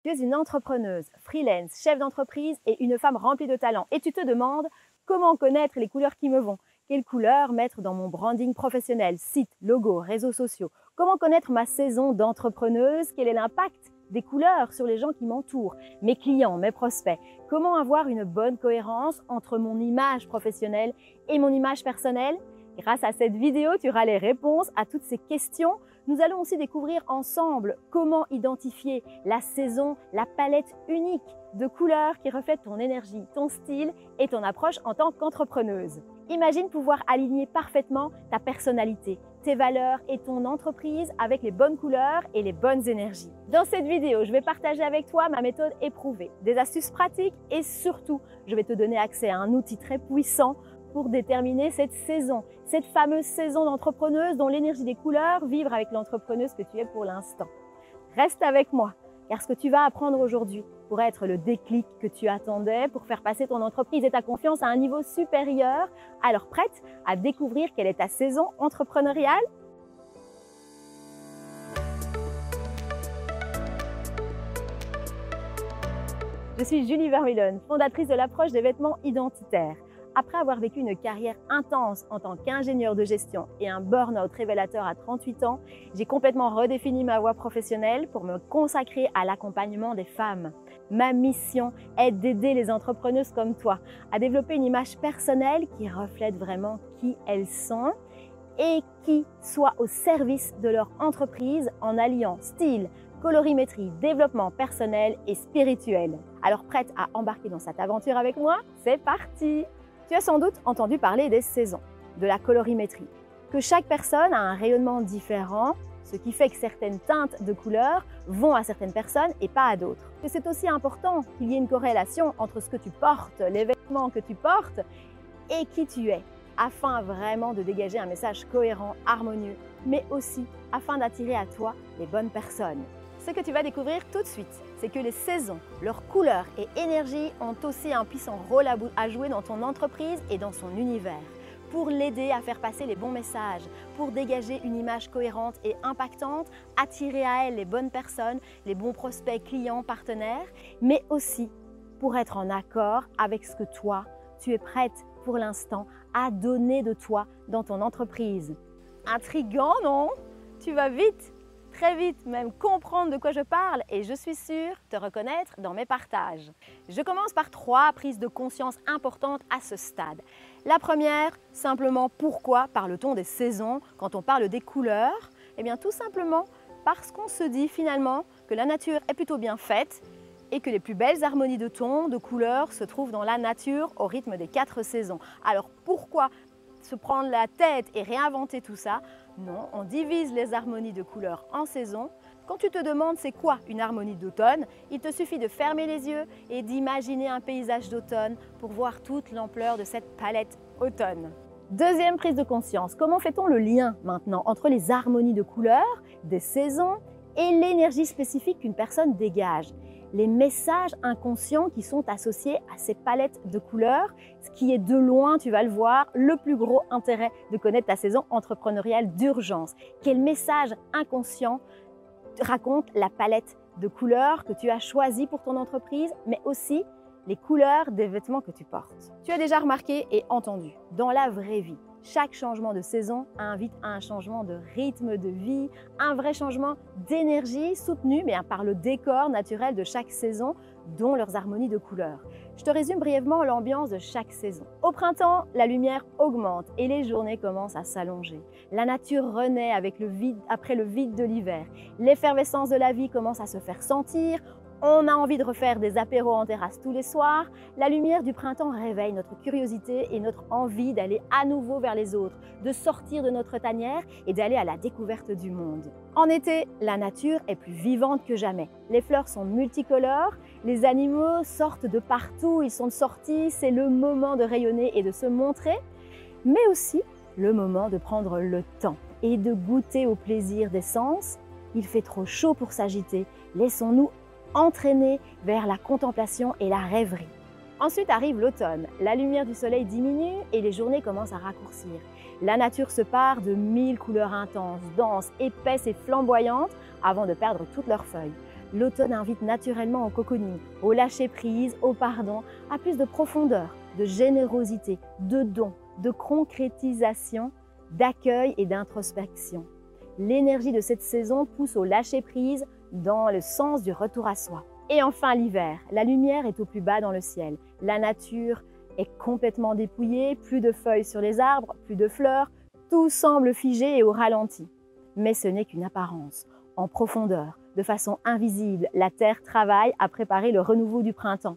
Tu es une entrepreneuse, freelance, chef d'entreprise et une femme remplie de talent. Et tu te demandes comment connaître les couleurs qui me vont. Quelles couleurs mettre dans mon branding professionnel, site, logo, réseaux sociaux. Comment connaître ma saison d'entrepreneuse. Quel est l'impact des couleurs sur les gens qui m'entourent, mes clients, mes prospects. Comment avoir une bonne cohérence entre mon image professionnelle et mon image personnelle. Grâce à cette vidéo, tu auras les réponses à toutes ces questions. Nous allons aussi découvrir ensemble comment identifier la saison, la palette unique de couleurs qui reflète ton énergie, ton style et ton approche en tant qu'entrepreneuse. Imagine pouvoir aligner parfaitement ta personnalité, tes valeurs et ton entreprise avec les bonnes couleurs et les bonnes énergies. Dans cette vidéo, je vais partager avec toi ma méthode éprouvée, des astuces pratiques et surtout, je vais te donner accès à un outil très puissant pour déterminer cette saison, cette fameuse saison d'entrepreneuse dont l'énergie des couleurs vivre avec l'entrepreneuse que tu es pour l'instant. Reste avec moi, car ce que tu vas apprendre aujourd'hui pourrait être le déclic que tu attendais pour faire passer ton entreprise et ta confiance à un niveau supérieur. Alors prête à découvrir quelle est ta saison entrepreneuriale? Je suis Julie Vermeulen, fondatrice de l'approche des vêtements identitaires. Après avoir vécu une carrière intense en tant qu'ingénieure de gestion et un burn-out révélateur à 38 ans, j'ai complètement redéfini ma voie professionnelle pour me consacrer à l'accompagnement des femmes. Ma mission est d'aider les entrepreneuses comme toi à développer une image personnelle qui reflète vraiment qui elles sont et qui soit au service de leur entreprise en alliant style, colorimétrie, développement personnel et spirituel. Alors prête à embarquer dans cette aventure avec moi? C'est parti! Tu as sans doute entendu parler des saisons, de la colorimétrie, que chaque personne a un rayonnement différent, ce qui fait que certaines teintes de couleurs vont à certaines personnes et pas à d'autres. Que c'est aussi important qu'il y ait une corrélation entre ce que tu portes, les vêtements que tu portes et qui tu es, afin vraiment de dégager un message cohérent, harmonieux, mais aussi afin d'attirer à toi les bonnes personnes. Ce que tu vas découvrir tout de suite, c'est que les saisons, leurs couleurs et énergie ont aussi un puissant rôle à jouer dans ton entreprise et dans son univers, pour l'aider à faire passer les bons messages, pour dégager une image cohérente et impactante, attirer à elle les bonnes personnes, les bons prospects, clients, partenaires, mais aussi pour être en accord avec ce que toi, tu es prête pour l'instant à donner de toi dans ton entreprise. Intriguant, non? Tu vas vite! Très vite même comprendre de quoi je parle et je suis sûre te reconnaître dans mes partages. Je commence par 3 prises de conscience importantes à ce stade. La première, simplement pourquoi parle-t-on des saisons quand on parle des couleurs? Eh bien tout simplement parce qu'on se dit finalement que la nature est plutôt bien faite et que les plus belles harmonies de tons, de couleurs se trouvent dans la nature au rythme des 4 saisons. Alors pourquoi se prendre la tête et réinventer tout ça? Non, on divise les harmonies de couleurs en saisons. Quand tu te demandes c'est quoi une harmonie d'automne, il te suffit de fermer les yeux et d'imaginer un paysage d'automne pour voir toute l'ampleur de cette palette automne. Deuxième prise de conscience, comment fait-on le lien maintenant entre les harmonies de couleurs, des saisons et l'énergie spécifique qu'une personne dégage? Les messages inconscients qui sont associés à ces palettes de couleurs, ce qui est de loin, tu vas le voir, le plus gros intérêt de connaître ta saison entrepreneuriale d'urgence. Quel message inconscient raconte la palette de couleurs que tu as choisie pour ton entreprise, mais aussi les couleurs des vêtements que tu portes. Tu as déjà remarqué et entendu, dans la vraie vie, chaque changement de saison invite à un changement de rythme de vie, un vrai changement d'énergie soutenu mais par le décor naturel de chaque saison, dont leurs harmonies de couleurs. Je te résume brièvement l'ambiance de chaque saison. Au printemps, la lumière augmente et les journées commencent à s'allonger. La nature renaît après le vide de l'hiver. L'effervescence de la vie commence à se faire sentir. On a envie de refaire des apéros en terrasse tous les soirs. La lumière du printemps réveille notre curiosité et notre envie d'aller à nouveau vers les autres, de sortir de notre tanière et d'aller à la découverte du monde. En été, la nature est plus vivante que jamais. Les fleurs sont multicolores, les animaux sortent de partout, ils sont sortis, c'est le moment de rayonner et de se montrer, mais aussi le moment de prendre le temps et de goûter au plaisir des sens. Il fait trop chaud pour s'agiter, laissons-nous entraîner vers la contemplation et la rêverie. Ensuite arrive l'automne. La lumière du soleil diminue et les journées commencent à raccourcir. La nature se pare de 1000 couleurs intenses, denses, épaisses et flamboyantes avant de perdre toutes leurs feuilles. L'automne invite naturellement au cocooning, au lâcher-prise, au pardon, à plus de profondeur, de générosité, de don, de concrétisation, d'accueil et d'introspection. L'énergie de cette saison pousse au lâcher-prise dans le sens du retour à soi. Et enfin l'hiver, la lumière est au plus bas dans le ciel. La nature est complètement dépouillée, plus de feuilles sur les arbres, plus de fleurs, tout semble figé et au ralenti. Mais ce n'est qu'une apparence. En profondeur, de façon invisible, la terre travaille à préparer le renouveau du printemps.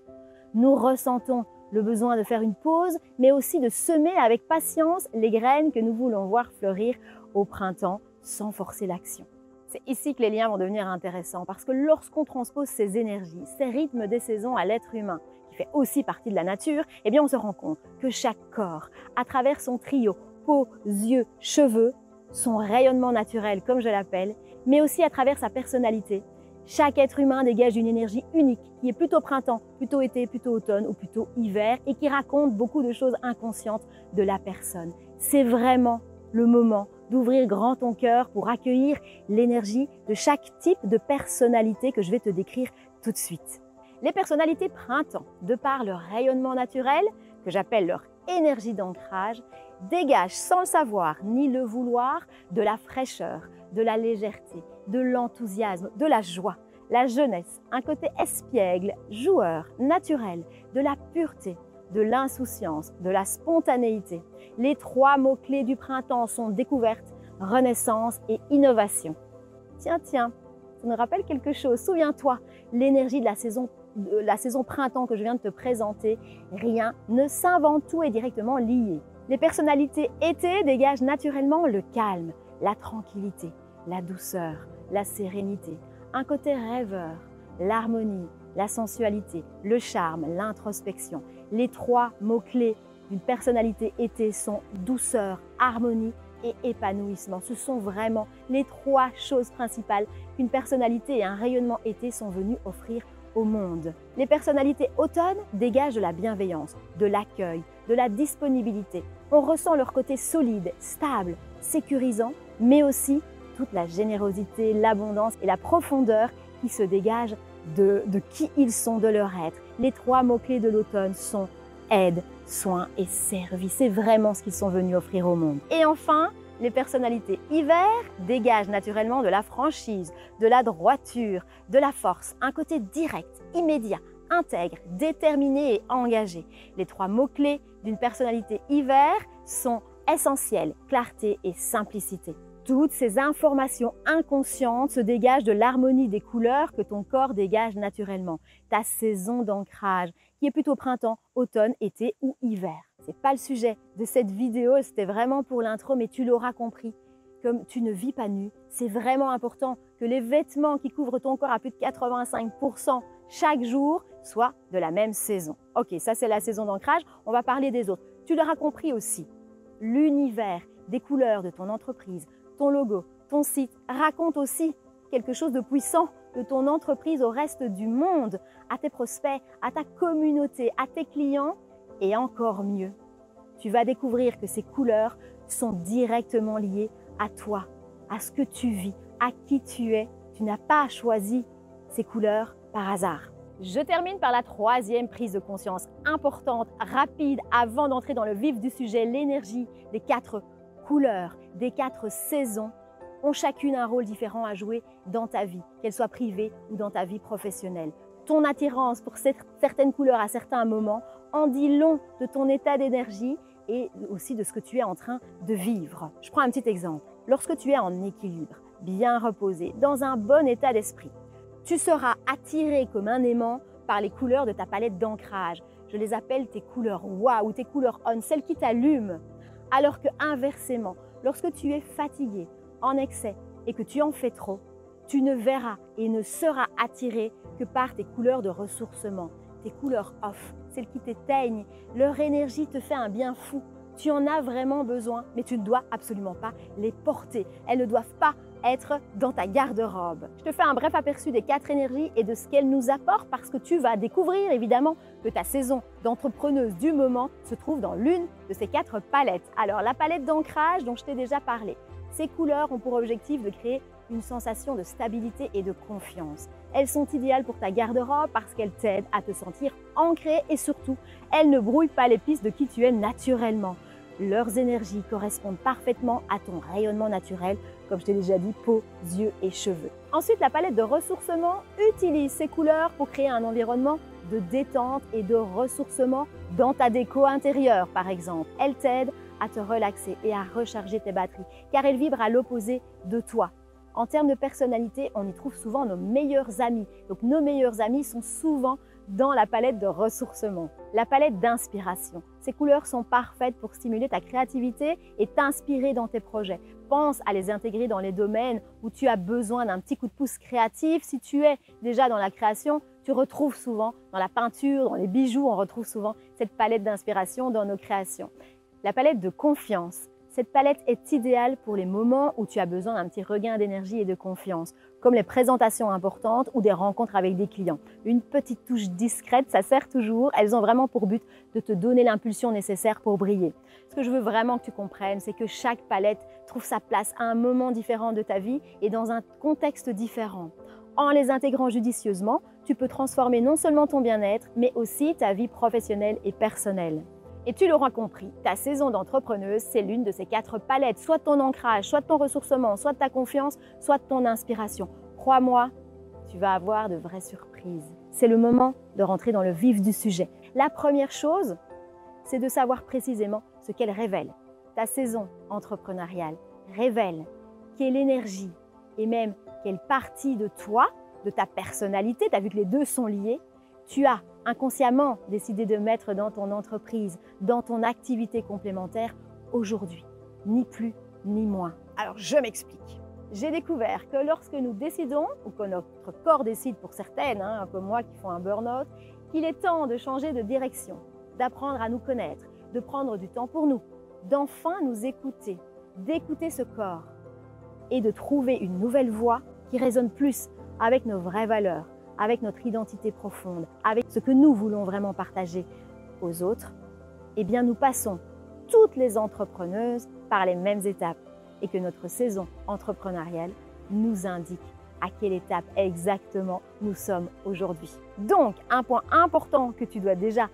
Nous ressentons le besoin de faire une pause, mais aussi de semer avec patience les graines que nous voulons voir fleurir au printemps sans forcer l'action. C'est ici que les liens vont devenir intéressants parce que lorsqu'on transpose ces énergies, ces rythmes des saisons à l'être humain, qui fait aussi partie de la nature, eh bien on se rend compte que chaque corps, à travers son trio peau, yeux, cheveux, son rayonnement naturel comme je l'appelle, mais aussi à travers sa personnalité, chaque être humain dégage une énergie unique qui est plutôt printemps, plutôt été, plutôt automne ou plutôt hiver et qui raconte beaucoup de choses inconscientes de la personne. C'est vraiment le moment d'ouvrir grand ton cœur pour accueillir l'énergie de chaque type de personnalité que je vais te décrire tout de suite. Les personnalités printemps, de par leur rayonnement naturel, que j'appelle leur énergie d'ancrage, dégagent sans le savoir ni le vouloir de la fraîcheur, de la légèreté, de l'enthousiasme, de la joie, la jeunesse, un côté espiègle, joueur, naturel, de la pureté, de l'insouciance, de la spontanéité. Les trois mots-clés du printemps sont découverte, renaissance et innovation. Tiens, ça nous rappelle quelque chose. Souviens-toi, l'énergie de la saison printemps que je viens de te présenter, rien ne s'invente, tout est directement lié. Les personnalités été dégagent naturellement le calme, la tranquillité, la douceur, la sérénité, un côté rêveur, l'harmonie, la sensualité, le charme, l'introspection. Les trois mots-clés d'une personnalité été sont douceur, harmonie et épanouissement. Ce sont vraiment les trois choses principales qu'une personnalité et un rayonnement été sont venus offrir au monde. Les personnalités automne dégagent de la bienveillance, de l'accueil, de la disponibilité. On ressent leur côté solide, stable, sécurisant, mais aussi toute la générosité, l'abondance et la profondeur qui se dégagent de qui ils sont, de leur être. Les trois mots-clés de l'automne sont aide, soin et service. C'est vraiment ce qu'ils sont venus offrir au monde. Et enfin, les personnalités hiver dégagent naturellement de la franchise, de la droiture, de la force, un côté direct, immédiat, intègre, déterminé et engagé. Les trois mots-clés d'une personnalité hiver sont essentiels, clarté et simplicité. Toutes ces informations inconscientes se dégagent de l'harmonie des couleurs que ton corps dégage naturellement. Ta saison d'ancrage, qui est plutôt printemps, automne, été ou hiver. C'est pas le sujet de cette vidéo, c'était vraiment pour l'intro, mais tu l'auras compris. Comme tu ne vis pas nu, c'est vraiment important que les vêtements qui couvrent ton corps à plus de 85% chaque jour soient de la même saison. Ok, ça c'est la saison d'ancrage, on va parler des autres. Tu l'auras compris aussi, l'univers des couleurs de ton entreprise, ton logo, ton site raconte aussi quelque chose de puissant de ton entreprise au reste du monde, à tes prospects, à ta communauté, à tes clients et encore mieux. Tu vas découvrir que ces couleurs sont directement liées à toi, à ce que tu vis, à qui tu es. Tu n'as pas choisi ces couleurs par hasard. Je termine par la troisième prise de conscience importante, rapide, avant d'entrer dans le vif du sujet, l'énergie des quatre couleurs, des quatre saisons ont chacune un rôle différent à jouer dans ta vie, qu'elle soit privée ou dans ta vie professionnelle. Ton attirance pour certaines couleurs à certains moments en dit long de ton état d'énergie et aussi de ce que tu es en train de vivre. Je prends un petit exemple. Lorsque tu es en équilibre, bien reposé, dans un bon état d'esprit, tu seras attiré comme un aimant par les couleurs de ta palette d'ancrage. Je les appelle tes couleurs waouh, tes couleurs on, celles qui t'allument. Alors que inversement, lorsque tu es fatigué, en excès et que tu en fais trop, tu ne verras et ne seras attiré que par tes couleurs de ressourcement, tes couleurs off, celles qui t'éteignent. Leur énergie te fait un bien fou. Tu en as vraiment besoin, mais tu ne dois absolument pas les porter. Elles ne doivent pas être dans ta garde-robe. Je te fais un bref aperçu des quatre énergies et de ce qu'elles nous apportent parce que tu vas découvrir évidemment que ta saison d'entrepreneuse du moment se trouve dans l'une de ces quatre palettes. Alors la palette d'ancrage dont je t'ai déjà parlé, ces couleurs ont pour objectif de créer une sensation de stabilité et de confiance. Elles sont idéales pour ta garde-robe parce qu'elles t'aident à te sentir ancré et surtout, elles ne brouillent pas les pistes de qui tu es naturellement. Leurs énergies correspondent parfaitement à ton rayonnement naturel, comme je t'ai déjà dit, peau, yeux et cheveux. Ensuite, la palette de ressourcement utilise ces couleurs pour créer un environnement de détente et de ressourcement dans ta déco intérieure, par exemple. Elle t'aide à te relaxer et à recharger tes batteries, car elles vibrent à l'opposé de toi. En termes de personnalité, on y trouve souvent nos meilleurs amis. Donc nos meilleurs amis sont souvent dans la palette de ressourcement. La palette d'inspiration. Ces couleurs sont parfaites pour stimuler ta créativité et t'inspirer dans tes projets. Pense à les intégrer dans les domaines où tu as besoin d'un petit coup de pouce créatif. Si tu es déjà dans la création, tu retrouves souvent dans la peinture, dans les bijoux, on retrouve souvent cette palette d'inspiration dans nos créations. La palette de confiance. Cette palette est idéale pour les moments où tu as besoin d'un petit regain d'énergie et de confiance, comme les présentations importantes ou des rencontres avec des clients. Une petite touche discrète, ça sert toujours. Elles ont vraiment pour but de te donner l'impulsion nécessaire pour briller. Ce que je veux vraiment que tu comprennes, c'est que chaque palette trouve sa place à un moment différent de ta vie et dans un contexte différent. En les intégrant judicieusement, tu peux transformer non seulement ton bien-être, mais aussi ta vie professionnelle et personnelle. Et tu l'auras compris, ta saison d'entrepreneuse, c'est l'une de ces 4 palettes, soit de ton ancrage, soit de ton ressourcement, soit de ta confiance, soit de ton inspiration. Crois-moi, tu vas avoir de vraies surprises. C'est le moment de rentrer dans le vif du sujet. La première chose, c'est de savoir précisément ce qu'elle révèle. Ta saison entrepreneuriale révèle quelle énergie et même quelle partie de toi, de ta personnalité, tu as vu que les deux sont liés, tu as inconsciemment décidé de mettre dans ton entreprise, dans ton activité complémentaire aujourd'hui, ni plus ni moins. Alors je m'explique. J'ai découvert que lorsque nous décidons, ou que notre corps décide pour certaines, comme moi qui font un burn-out, qu'il est temps de changer de direction, d'apprendre à nous connaître, de prendre du temps pour nous, d'enfin nous écouter, d'écouter ce corps et de trouver une nouvelle voie qui résonne plus avec nos vraies valeurs, avec notre identité profonde, avec ce que nous voulons vraiment partager aux autres, eh bien nous passons toutes les entrepreneuses par les mêmes étapes et que notre saison entrepreneuriale nous indique à quelle étape exactement nous sommes aujourd'hui. Donc, un point important que tu dois déjà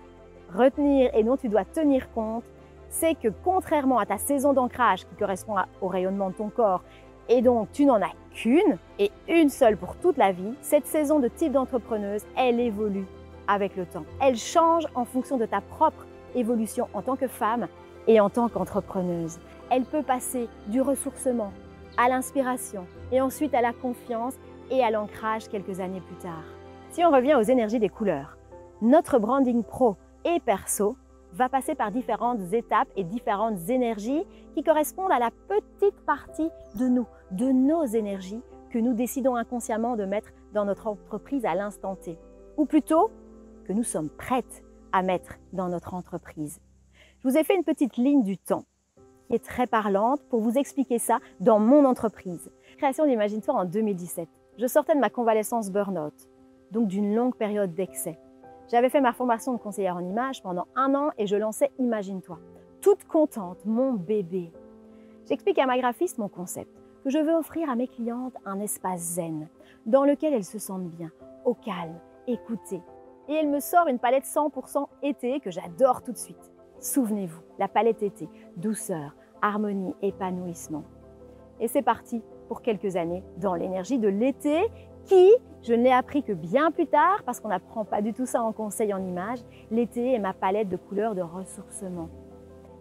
retenir et dont tu dois tenir compte, c'est que contrairement à ta saison d'ancrage qui correspond au rayonnement de ton corps, et donc tu n'en as qu'une et une seule pour toute la vie, cette saison de type d'entrepreneuse, elle évolue avec le temps. Elle change en fonction de ta propre évolution en tant que femme et en tant qu'entrepreneuse. Elle peut passer du ressourcement à l'inspiration et ensuite à la confiance et à l'ancrage quelques années plus tard. Si on revient aux énergies des couleurs, notre branding pro et perso va passer par différentes étapes et différentes énergies qui correspondent à la petite partie de nous, de nos énergies que nous décidons inconsciemment de mettre dans notre entreprise à l'instant T. Ou plutôt, que nous sommes prêtes à mettre dans notre entreprise. Je vous ai fait une petite ligne du temps qui est très parlante pour vous expliquer ça dans mon entreprise. Création d'Imagine-toi en 2017. Je sortais de ma convalescence burn-out, donc d'une longue période d'excès. J'avais fait ma formation de conseillère en images pendant 1 an et je lançais Imagine-toi. Toute contente, mon bébé. J'explique à ma graphiste mon concept, que je veux offrir à mes clientes un espace zen, dans lequel elles se sentent bien, au calme, écoutées. Et elle me sort une palette 100% été que j'adore tout de suite. Souvenez-vous, la palette été, douceur, harmonie, épanouissement. Et c'est parti pour quelques années dans l'énergie de l'été qui, je ne l'ai appris que bien plus tard, parce qu'on n'apprend pas du tout ça en conseil en images, l'été est ma palette de couleurs de ressourcement.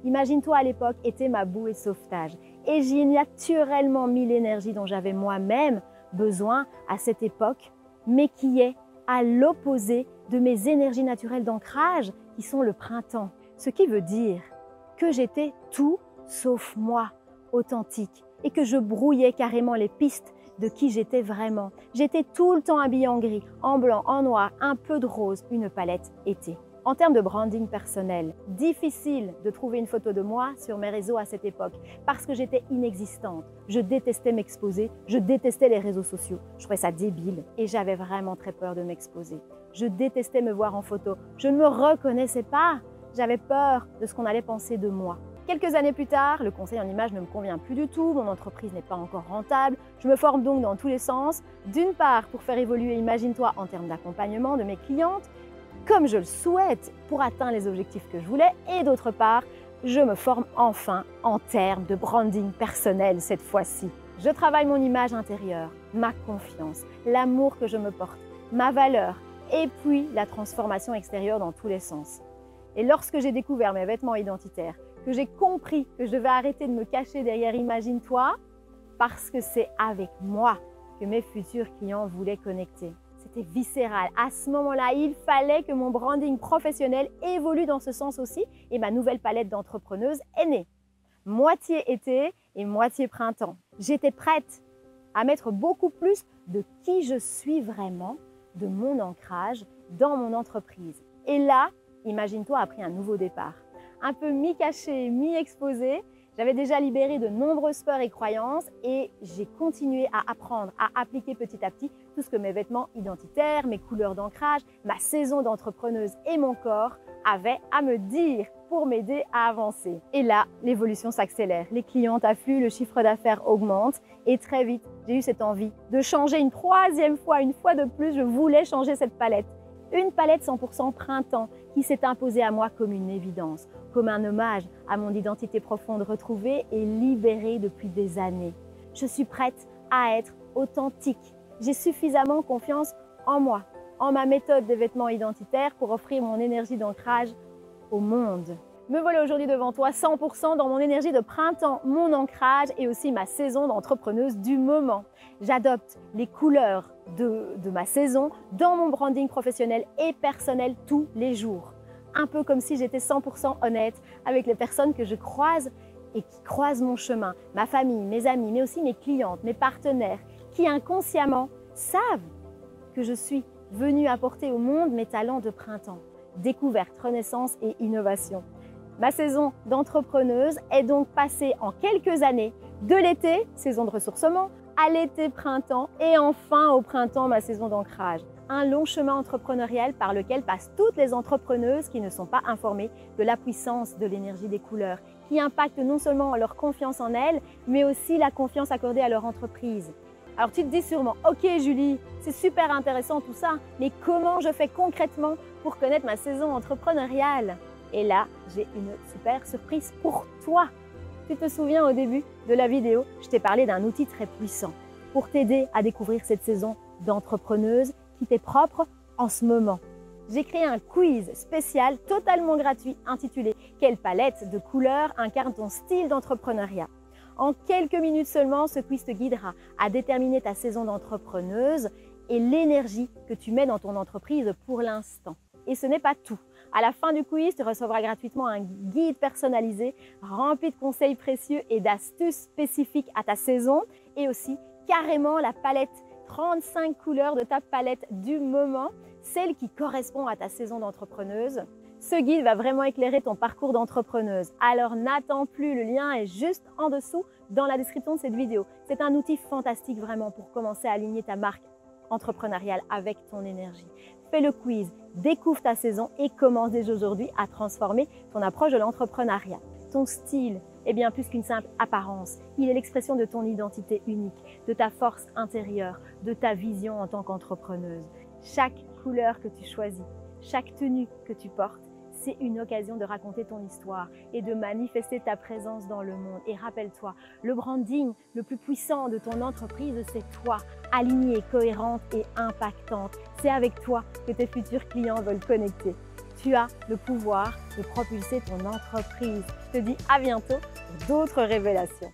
Imagine-toi à l'époque était ma bouée de sauvetage et j'y ai naturellement mis l'énergie dont j'avais moi-même besoin à cette époque, mais qui est à l'opposé de mes énergies naturelles d'ancrage qui sont le printemps. Ce qui veut dire que j'étais tout sauf moi, authentique, et que je brouillais carrément les pistes de qui j'étais vraiment. J'étais tout le temps habillée en gris, en blanc, en noir, un peu de rose, une palette été. En termes de branding personnel, difficile de trouver une photo de moi sur mes réseaux à cette époque parce que j'étais inexistante. Je détestais m'exposer, je détestais les réseaux sociaux. Je trouvais ça débile et j'avais vraiment très peur de m'exposer. Je détestais me voir en photo. Je ne me reconnaissais pas. J'avais peur de ce qu'on allait penser de moi. Quelques années plus tard, le conseil en image ne me convient plus du tout, mon entreprise n'est pas encore rentable, je me forme donc dans tous les sens, d'une part pour faire évoluer Imagine-toi en termes d'accompagnement de mes clientes, comme je le souhaite pour atteindre les objectifs que je voulais, et d'autre part, je me forme enfin en termes de branding personnel cette fois-ci. Je travaille mon image intérieure, ma confiance, l'amour que je me porte, ma valeur, et puis la transformation extérieure dans tous les sens. Et lorsque j'ai découvert mes vêtements identitaires, que j'ai compris que je devais arrêter de me cacher derrière Imagine-toi, parce que c'est avec moi que mes futurs clients voulaient connecter. C'était viscéral. À ce moment-là, il fallait que mon branding professionnel évolue dans ce sens aussi et ma nouvelle palette d'entrepreneuses est née. Moitié été et moitié printemps. J'étais prête à mettre beaucoup plus de qui je suis vraiment, de mon ancrage dans mon entreprise. Et là, Imagine-toi a pris un nouveau départ. Un peu mi-caché, mi-exposé, j'avais déjà libéré de nombreuses peurs et croyances et j'ai continué à apprendre, à appliquer petit à petit tout ce que mes vêtements identitaires, mes couleurs d'ancrage, ma saison d'entrepreneuse et mon corps avaient à me dire pour m'aider à avancer. Et là, l'évolution s'accélère. Les clientes affluent, le chiffre d'affaires augmente et très vite, j'ai eu cette envie de changer une troisième fois, une fois de plus, je voulais changer cette palette. Une palette 100% printemps qui s'est imposée à moi comme une évidence, comme un hommage à mon identité profonde retrouvée et libérée depuis des années. Je suis prête à être authentique. J'ai suffisamment confiance en moi, en ma méthode des vêtements identitaires pour offrir mon énergie d'ancrage au monde. Me voilà aujourd'hui devant toi 100% dans mon énergie de printemps, mon ancrage et aussi ma saison d'entrepreneuse du moment. J'adopte les couleurs de ma saison dans mon branding professionnel et personnel tous les jours. Un peu comme si j'étais 100% honnête avec les personnes que je croise et qui croisent mon chemin, ma famille, mes amis, mais aussi mes clientes, mes partenaires, qui inconsciemment savent que je suis venue apporter au monde mes talents de printemps, découverte, renaissance et innovation. Ma saison d'entrepreneuse est donc passée en quelques années de l'été, saison de ressourcement, à l'été-printemps et enfin au printemps, ma saison d'ancrage. Un long chemin entrepreneurial par lequel passent toutes les entrepreneuses qui ne sont pas informées de la puissance de l'énergie des couleurs, qui impacte non seulement leur confiance en elles, mais aussi la confiance accordée à leur entreprise. Alors tu te dis sûrement, ok Julie, c'est super intéressant tout ça, mais comment je fais concrètement pour connaître ma saison entrepreneuriale? Et là, j'ai une super surprise pour toi. Tu te souviens au début de la vidéo, je t'ai parlé d'un outil très puissant pour t'aider à découvrir cette saison d'entrepreneuse qui t'est propre en ce moment. J'ai créé un quiz spécial totalement gratuit intitulé « Quelle palette de couleurs incarne ton style d'entrepreneuriat ?» En quelques minutes seulement, ce quiz te guidera à déterminer ta saison d'entrepreneuse et l'énergie que tu mets dans ton entreprise pour l'instant. Et ce n'est pas tout. À la fin du quiz, tu recevras gratuitement un guide personnalisé rempli de conseils précieux et d'astuces spécifiques à ta saison et aussi carrément la palette 35 couleurs de ta palette du moment, celle qui correspond à ta saison d'entrepreneuse. Ce guide va vraiment éclairer ton parcours d'entrepreneuse. Alors n'attends plus, le lien est juste en dessous dans la description de cette vidéo. C'est un outil fantastique vraiment pour commencer à aligner ta marque entrepreneuriale avec ton énergie. Fais le quiz, découvre ta saison et commence dès aujourd'hui à transformer ton approche de l'entrepreneuriat. Ton style est bien plus qu'une simple apparence. Il est l'expression de ton identité unique, de ta force intérieure, de ta vision en tant qu'entrepreneuse. Chaque couleur que tu choisis, chaque tenue que tu portes, c'est une occasion de raconter ton histoire et de manifester ta présence dans le monde. Et rappelle-toi, le branding le plus puissant de ton entreprise, c'est toi, alignée, cohérente et impactante. C'est avec toi que tes futurs clients veulent connecter. Tu as le pouvoir de propulser ton entreprise. Je te dis à bientôt pour d'autres révélations.